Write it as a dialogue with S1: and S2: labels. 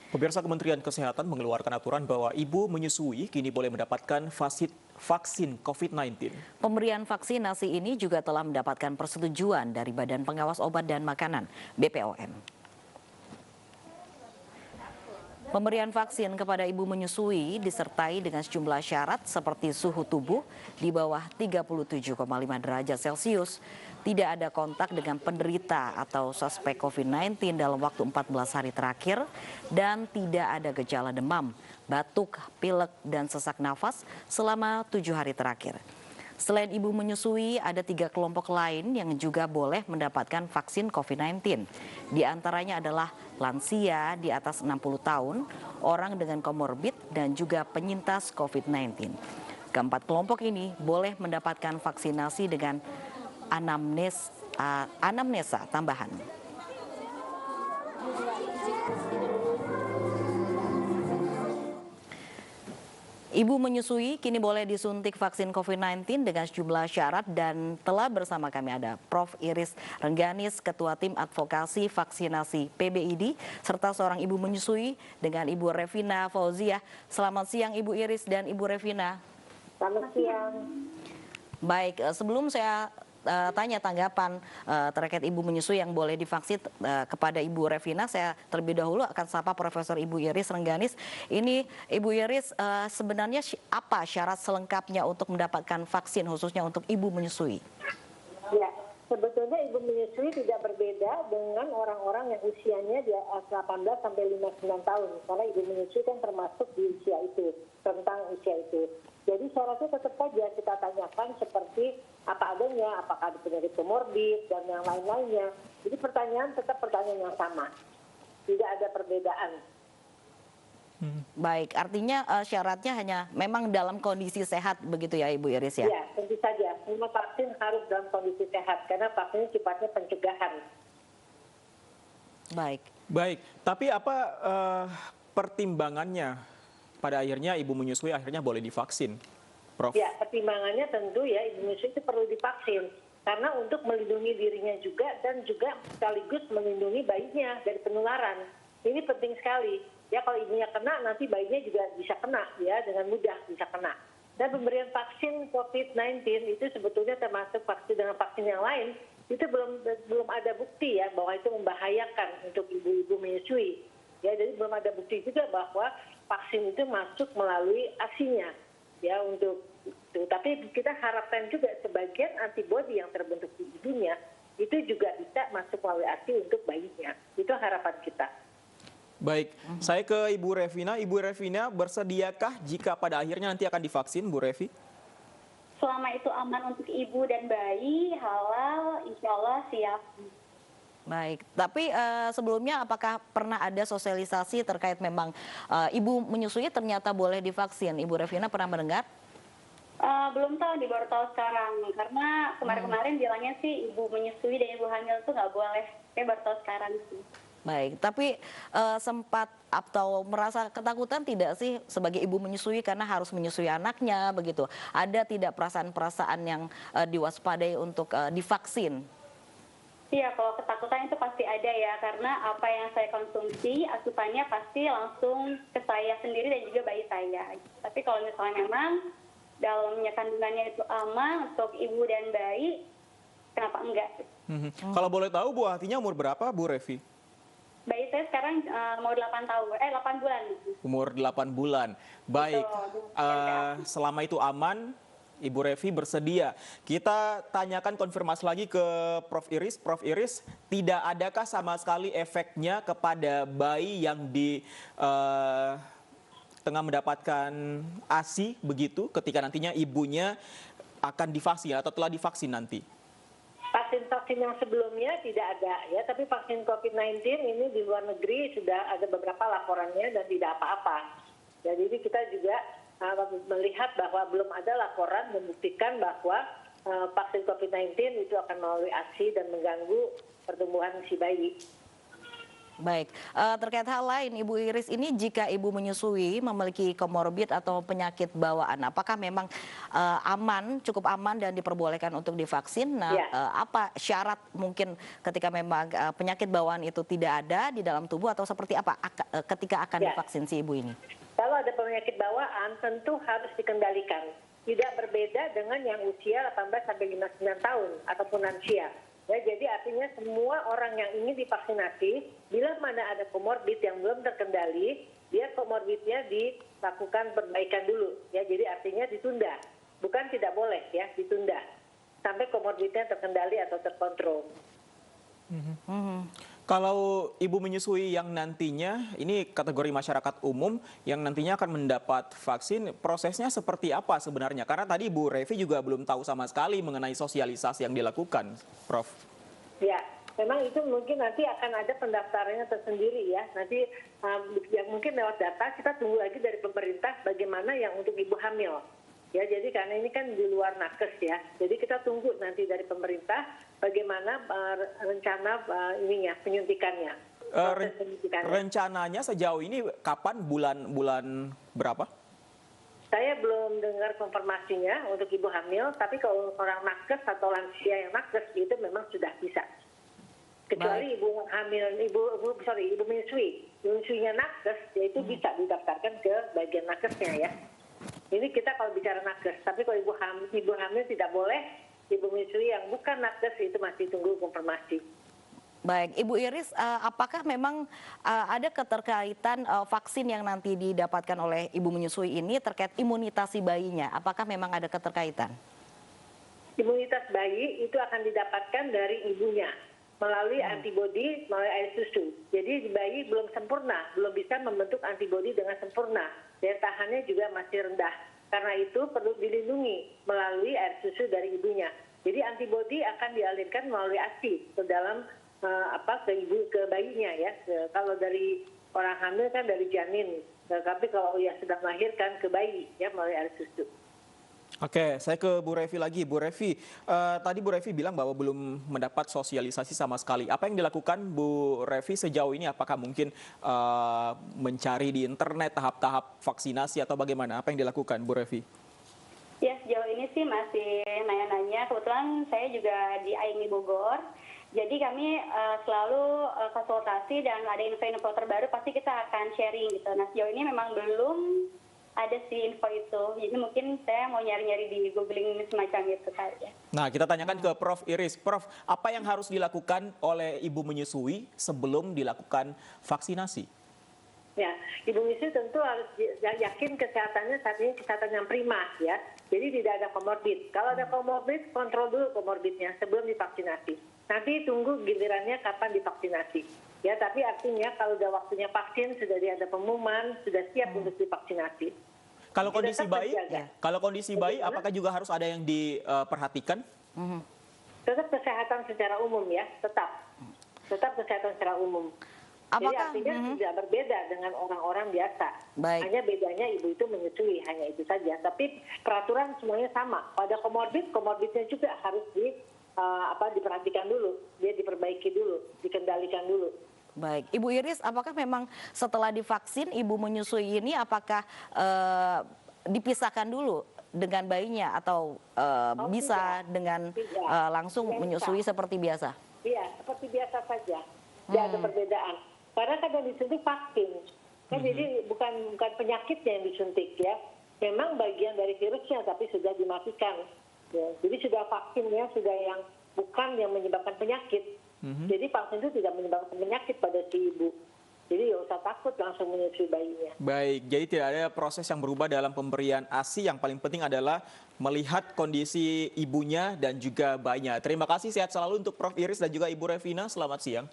S1: Pemirsa, Kementerian Kesehatan mengeluarkan aturan bahwa ibu menyusui kini boleh mendapatkan vaksin COVID-19.
S2: Pemberian vaksinasi ini juga telah mendapatkan persetujuan dari Badan Pengawas Obat dan Makanan (BPOM). Pemberian vaksin kepada ibu menyusui disertai dengan sejumlah syarat seperti suhu tubuh di bawah 37,5 derajat Celcius, tidak ada kontak dengan penderita atau suspek COVID-19 dalam waktu 14 hari terakhir, dan tidak ada gejala demam, batuk, pilek, dan sesak nafas selama 7 hari terakhir. Selain ibu menyusui, ada 3 kelompok lain yang juga boleh mendapatkan vaksin COVID-19. Di antaranya adalah lansia di atas 60 tahun, orang dengan komorbid, dan juga penyintas COVID-19. Keempat kelompok ini boleh mendapatkan vaksinasi dengan anamnesa tambahan. Ibu menyusui kini boleh disuntik vaksin COVID-19 dengan sejumlah syarat, dan telah bersama kami ada Prof. Iris Rengganis, Ketua Tim Advokasi Vaksinasi PBID, serta seorang ibu menyusui dengan Ibu Revina Fauziah. Selamat siang Ibu Iris dan Ibu Revina.
S3: Selamat siang.
S2: Baik, sebelum saya tanya tanggapan terkait ibu menyusui yang boleh divaksin kepada Ibu Revina, saya terlebih dahulu akan sapa Profesor Ibu Iris Rengganis. Ini Ibu Iris, sebenarnya apa syarat selengkapnya untuk mendapatkan vaksin khususnya untuk ibu menyusui?
S3: Ya, sebetulnya ibu menyusui tidak berbeda dengan orang-orang yang usianya di atas 18 sampai 59 tahun. Karena ibu menyusui kan termasuk di usia itu, tentang usia itu. Jadi syaratnya tetap saja kita tanyakan seperti apa adanya, apakah ada penyakit komorbid dan yang lain-lainnya. Jadi pertanyaan tetap pertanyaan yang sama, tidak ada perbedaan.
S2: Baik, artinya syaratnya hanya memang dalam kondisi sehat begitu ya Ibu Iris ya?
S3: Ya, tentu saja. Semua vaksin harus dalam kondisi sehat karena vaksin sifatnya pencegahan.
S1: Baik, tapi apa pertimbangannya pada akhirnya ibu menyusui akhirnya boleh divaksin, Prof?
S3: Ya, pertimbangannya tentu ya ibu menyusui itu perlu divaksin karena untuk melindungi dirinya juga dan juga sekaligus melindungi bayinya dari penularan. Ini penting sekali. Ya, kalau ibunya kena nanti bayinya juga bisa kena ya, dengan mudah bisa kena. Dan pemberian vaksin COVID-19 itu sebetulnya termasuk vaksin dengan vaksin yang lain itu belum ada bukti ya bahwa itu membahayakan untuk ibu-ibu menyusui. Ya, jadi belum ada bukti juga bahwa vaksin itu masuk melalui ASI-nya ya untuk itu. Tapi kita harapkan juga sebagian antibodi yang terbentuk di ibunya itu juga bisa masuk melalui ASI untuk bayinya. Itu harapan kita.
S1: Baik, saya ke Ibu Revina. Ibu Revina, bersediakah jika pada akhirnya nanti akan divaksin, Bu Revi?
S4: Selama itu aman untuk ibu dan bayi, halal, insya Allah siap.
S2: Baik, tapi sebelumnya apakah pernah ada sosialisasi terkait memang ibu menyusui ternyata boleh divaksin? Ibu Revina pernah mendengar?
S4: Belum tahu, baru tahu sekarang. Karena kemarin-kemarin bilangnya sih ibu menyusui dan ibu hamil tuh nggak boleh. Kayak baru tahu sekarang sih.
S2: Baik, tapi sempat atau merasa ketakutan tidak sih sebagai ibu menyusui karena harus menyusui anaknya begitu? Ada tidak perasaan-perasaan yang diwaspadai untuk divaksin?
S4: Iya, kalau ketakutan itu pasti ada ya, karena apa yang saya konsumsi asupannya pasti langsung ke saya sendiri dan juga bayi saya. Tapi kalau misalnya memang dalamnya kandungannya itu aman untuk ibu dan bayi, kenapa enggak?
S1: Kalau boleh tahu Bu Hatinya umur berapa, Bu Revi?
S4: Bayi saya sekarang mau 8 bulan.
S1: Umur 8 bulan. Baik, selama itu aman, Ibu Revi bersedia. Kita tanyakan konfirmasi lagi ke Prof. Iris. Prof. Iris, tidak adakah sama sekali efeknya kepada bayi yang tengah mendapatkan ASI begitu ketika nantinya ibunya akan divaksin atau telah divaksin nanti?
S3: Vaksin-vaksin yang sebelumnya tidak ada ya, tapi vaksin COVID-19 ini di luar negeri sudah ada beberapa laporannya dan tidak apa-apa. Jadi kita juga melihat bahwa belum ada laporan membuktikan bahwa vaksin COVID-19 itu akan melalui ASI dan mengganggu pertumbuhan si bayi.
S2: Baik, terkait hal lain Ibu Iris ini jika ibu menyusui memiliki komorbid atau penyakit bawaan, apakah memang cukup aman dan diperbolehkan untuk divaksin? Nah,
S3: Ya.
S2: apa syarat mungkin ketika memang penyakit bawaan itu tidak ada di dalam tubuh atau seperti apa ketika akan
S3: Ya.
S2: divaksin si ibu ini?
S3: Kalau ada penyakit bawaan tentu harus dikendalikan. Tidak berbeda dengan yang usia 18 sampai 59 tahun ataupun lansia. Ya, jadi artinya semua orang yang ingin divaksinasi, bila mana ada komorbid yang belum terkendali, dia komorbidnya dilakukan perbaikan dulu. Ya, jadi artinya ditunda. Bukan tidak boleh ya, ditunda. Sampai komorbidnya terkendali atau terkontrol.
S1: Kalau ibu menyusui yang nantinya, ini kategori masyarakat umum yang nantinya akan mendapat vaksin, prosesnya seperti apa sebenarnya? Karena tadi Bu Revi juga belum tahu sama sekali mengenai sosialisasi yang dilakukan, Prof.
S3: Ya, memang itu mungkin nanti akan ada pendaftarannya tersendiri ya. Nanti yang mungkin lewat data kita tunggu lagi dari pemerintah bagaimana yang untuk ibu hamil. Ya, jadi karena ini kan di luar nakes ya. Jadi kita tunggu nanti dari pemerintah bagaimana rencana penyuntikannya. Proses penyuntikannya.
S1: Rencananya sejauh ini kapan, bulan berapa?
S3: Saya belum dengar konfirmasinya untuk ibu hamil, tapi kalau orang nakes atau lansia yang nakes itu memang sudah bisa. Kecuali ibu hamil, ibu menyusui. Menyusuinya nakes, yaitu bisa didaftarkan ke bagian nakesnya ya. Ini kita kalau bicara nakes, tapi kalau ibu hamil tidak boleh, ibu menyusui yang bukan nakes itu masih tunggu konfirmasi.
S2: Baik, Ibu Iris, apakah memang ada keterkaitan vaksin yang nanti didapatkan oleh ibu menyusui ini terkait imunisasi bayinya? Apakah memang ada keterkaitan?
S3: Imunitas bayi itu akan didapatkan dari ibunya melalui antibodi melalui air susu. Jadi bayi belum sempurna, belum bisa membentuk antibodi dengan sempurna. Daya tahannya juga masih rendah. Karena itu perlu dilindungi melalui air susu dari ibunya. Jadi antibodi akan dialirkan melalui ASI ke dalam ke bayinya ya. Kalau dari orang hamil kan dari janin. Tapi kalau ya sudah melahirkan ke bayi ya melalui air susu.
S1: Oke, saya ke Bu Revi lagi. Bu Revi, tadi Bu Revi bilang bahwa belum mendapat sosialisasi sama sekali. Apa yang dilakukan Bu Revi sejauh ini? Apakah mungkin mencari di internet tahap-tahap vaksinasi atau bagaimana? Apa yang dilakukan Bu Revi?
S4: Ya, sejauh ini sih masih nanya-nanya. Kebetulan saya juga di AIMI Bogor. Jadi kami selalu konsultasi dan ada info-info terbaru pasti kita akan sharing gitu. Nah, sejauh ini memang belum ada sih info itu. Jadi mungkin saya mau nyari-nyari di googling semacam itu saja.
S1: Nah, kita tanyakan ke Prof. Iris. Prof, apa yang harus dilakukan oleh ibu menyusui sebelum dilakukan vaksinasi?
S3: Ya, ibu menyusui tentu harus yakin kesehatannya saat ini kesehatan yang prima ya. Jadi tidak ada komorbid. Kalau ada komorbid, kontrol dulu komorbidnya sebelum divaksinasi. Nanti tunggu gilirannya kapan divaksinasi. Ya, tapi artinya kalau sudah waktunya vaksin, sudah ada pengumuman, sudah siap untuk divaksinasi.
S1: Kalau kondisi bayi, apakah juga harus ada yang diperhatikan?
S3: Tetap kesehatan secara umum ya, tetap kesehatan secara umum. Jadi artinya tidak berbeda dengan orang-orang biasa.
S2: Baik.
S3: Hanya bedanya ibu itu menyusui, hanya itu saja. Tapi peraturan semuanya sama. Pada komorbidnya juga harus diperhatikan dulu, dia diperbaiki dulu, dikendalikan dulu.
S2: Baik, Ibu Iris, apakah memang setelah divaksin ibu menyusui ini apakah dipisahkan dulu dengan bayinya atau bisa dengan langsung menyusui seperti biasa?
S3: Iya, seperti biasa saja, tidak ada perbedaan. Karena kan yang disuntik vaksin, kan jadi bukan penyakitnya yang disuntik ya, memang bagian dari virusnya tapi sudah dimatikan. Ya, jadi sudah vaksinnya sudah yang bukan yang menyebabkan penyakit. Jadi vaksin itu tidak menyebabkan penyakit pada si ibu. Jadi ya usah takut langsung menyusui bayinya.
S1: Baik, jadi tidak ada proses yang berubah dalam pemberian ASI. Yang paling penting adalah melihat kondisi ibunya dan juga bayinya. Terima kasih, sehat selalu untuk Prof. Iris dan juga Ibu Revina. Selamat siang.